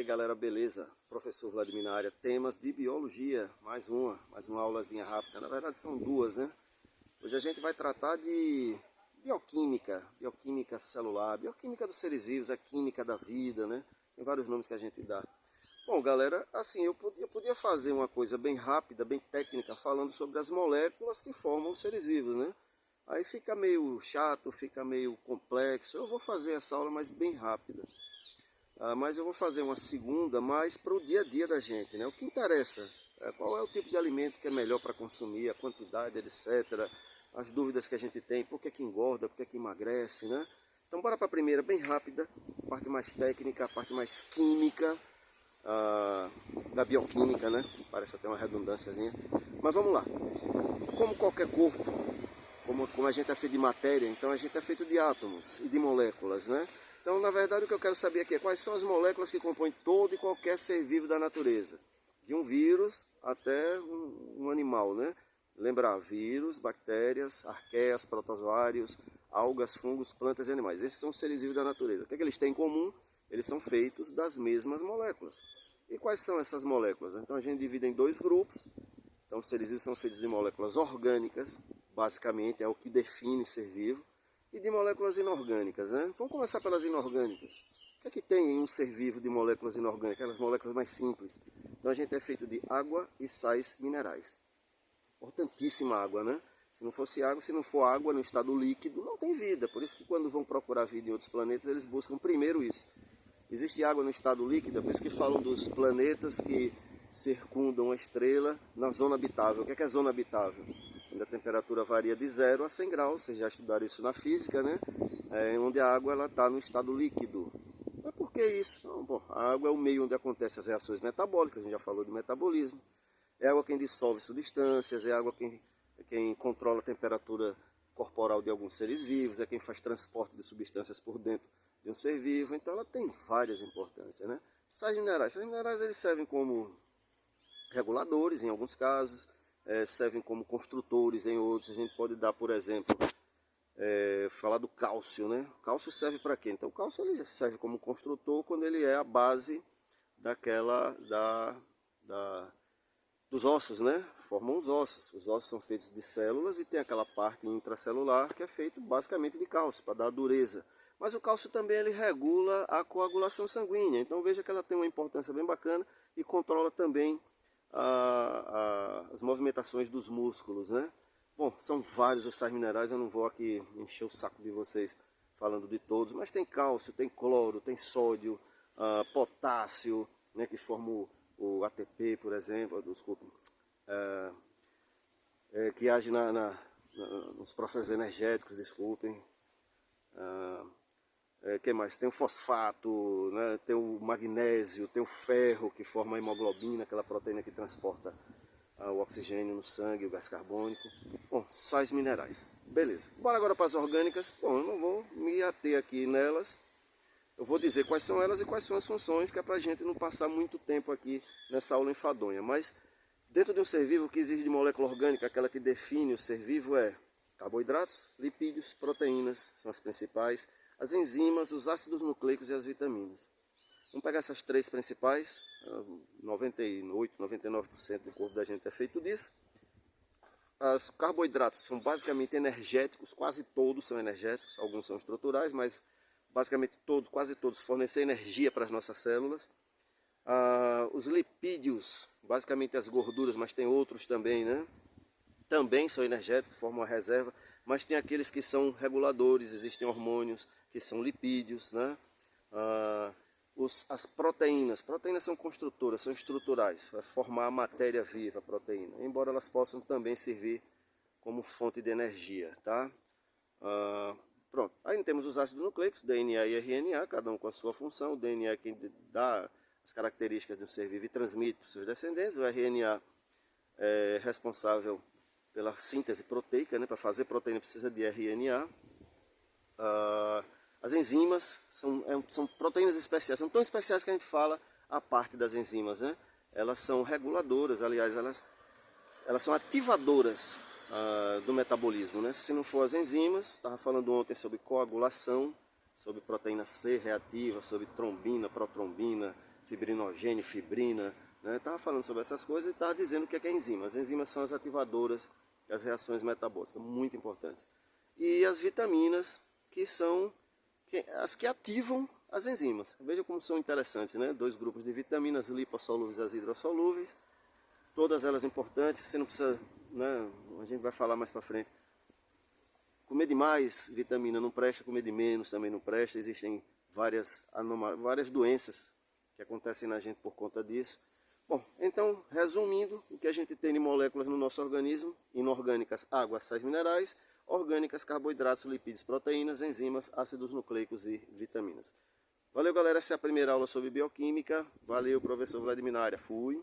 aí galera, beleza? Professor Vladimir na área, temas de biologia, mais uma aulazinha rápida, na verdade são duas, né? Hoje a gente vai tratar de bioquímica celular, bioquímica dos seres vivos, a química da vida, né? Tem vários nomes que a gente dá. Bom galera, assim, eu podia fazer uma coisa bem rápida, bem técnica, falando sobre as moléculas que formam os seres vivos, né? Aí fica meio chato, fica meio complexo. Eu vou fazer essa aula mais bem rápida. Mas eu vou fazer uma segunda mais para o dia a dia da gente, né? O que interessa é qual é o tipo de alimento que é melhor para consumir, a quantidade, etc. As dúvidas que a gente tem, por que engorda, por que emagrece, né? Então bora para a primeira, bem rápida, a parte mais técnica, a parte mais química, da bioquímica, né? Parece até uma redundânciazinha. Mas vamos lá. Como qualquer corpo, como a gente é feito de matéria, então a gente é feito de átomos e de moléculas, né? Então, na verdade, o que eu quero saber aqui é quais são as moléculas que compõem todo e qualquer ser vivo da natureza. De um vírus até um animal, né? Lembrar, vírus, bactérias, arqueias, protozoários, algas, fungos, plantas e animais. Esses são os seres vivos da natureza. O que é que eles têm em comum? Eles são feitos das mesmas moléculas. E quais são essas moléculas? Então, a gente divide em dois grupos. Então, os seres vivos são feitos de moléculas orgânicas, basicamente, é o que define ser vivo. E de moléculas inorgânicas, né? Vamos começar pelas inorgânicas. O que é que tem em um ser vivo de moléculas inorgânicas? Aquelas moléculas mais simples. Então a gente é feito de água e sais minerais. Importantíssima água, né? Se não fosse água, se não for água no estado líquido, não tem vida. Por isso que quando vão procurar vida em outros planetas, eles buscam primeiro isso. Existe água no estado líquido, por isso que falam dos planetas que circundam a estrela na zona habitável. O que é zona habitável? Quando a temperatura varia de 0 a 100 graus, vocês já estudaram isso na física, né? Onde a água está no estado líquido. Mas por que isso? Então, bom, a água é o meio onde acontecem as reações metabólicas, a gente já falou de metabolismo. É água quem dissolve substâncias, é água quem controla a temperatura corporal de alguns seres vivos, é quem faz transporte de substâncias por dentro de um ser vivo. Então ela tem várias importâncias, né? Sais minerais eles servem como reguladores em alguns casos, servem como construtores em outros. A gente pode dar, por exemplo, falar do cálcio, né? O cálcio serve para quê? Então o cálcio ele serve como construtor quando ele é a base dos ossos, né? Formam os ossos. Os ossos são feitos de células e tem aquela parte intracelular que é feito basicamente de cálcio, para dar dureza. Mas o cálcio também ele regula a coagulação sanguínea. Então veja que ela tem uma importância bem bacana e controla também as movimentações dos músculos, né? Bom, são vários os sais minerais, eu não vou aqui encher o saco de vocês falando de todos, mas tem cálcio, tem cloro, tem sódio, potássio, né, que forma o ATP, por exemplo, desculpa, que age nos processos energéticos, desculpem. Que mais? Tem o fosfato, né? Tem o magnésio, tem o ferro que forma a hemoglobina, aquela proteína que transporta o oxigênio no sangue, o gás carbônico. Bom, sais minerais. Beleza. Bora agora para as orgânicas. Bom, eu não vou me ater aqui nelas. Eu vou dizer quais são elas e quais são as funções, que é para a gente não passar muito tempo aqui nessa aula enfadonha. Mas dentro de um ser vivo, o que existe de molécula orgânica, aquela que define o ser vivo é carboidratos, lipídios, proteínas, são as principais, as enzimas, os ácidos nucleicos e as vitaminas. Vamos pegar essas três principais, 98, 99% do corpo da gente é feito disso. Os carboidratos são basicamente energéticos, quase todos são energéticos, alguns são estruturais, mas basicamente todos, quase todos fornecem energia para as nossas células. Os lipídios, basicamente as gorduras, mas tem outros também, né? Também são energéticos, formam uma reserva, mas tem aqueles que são reguladores, existem hormônios que são lipídios, né? As proteínas são construtoras, são estruturais, vai formar a matéria viva, a proteína, embora elas possam também servir como fonte de energia, tá? Pronto, aí temos os ácidos nucleicos, DNA e RNA, cada um com a sua função. O DNA é quem dá as características do ser vivo e transmite para os seus descendentes. O RNA é responsável pela síntese proteica, né? Para fazer proteína precisa de RNA. As enzimas são proteínas especiais, são tão especiais que a gente fala a parte das enzimas, né? Elas são reguladoras, aliás, elas são ativadoras do metabolismo, né? Se não for as enzimas, estava falando ontem sobre coagulação, sobre proteína C reativa, sobre trombina, protrombina, fibrinogênio, fibrina, né? Estava falando sobre essas coisas e estava dizendo o que é enzima. As enzimas são as ativadoras das reações metabólicas, muito importantes. E as vitaminas, que são as que ativam as enzimas. Veja como são interessantes, né? Dois grupos de vitaminas, lipossolúveis e as hidrossolúveis. Todas elas importantes, você não precisa, né? A gente vai falar mais para frente. Comer demais vitamina não presta, comer de menos também não presta. Existem várias doenças que acontecem na gente por conta disso. Bom, então, resumindo, o que a gente tem de moléculas no nosso organismo: inorgânicas, água, sais minerais; orgânicas, carboidratos, lipídios, proteínas, enzimas, ácidos nucleicos e vitaminas. Valeu, galera, essa é a primeira aula sobre bioquímica. Valeu, professor Vladimir na área. Fui.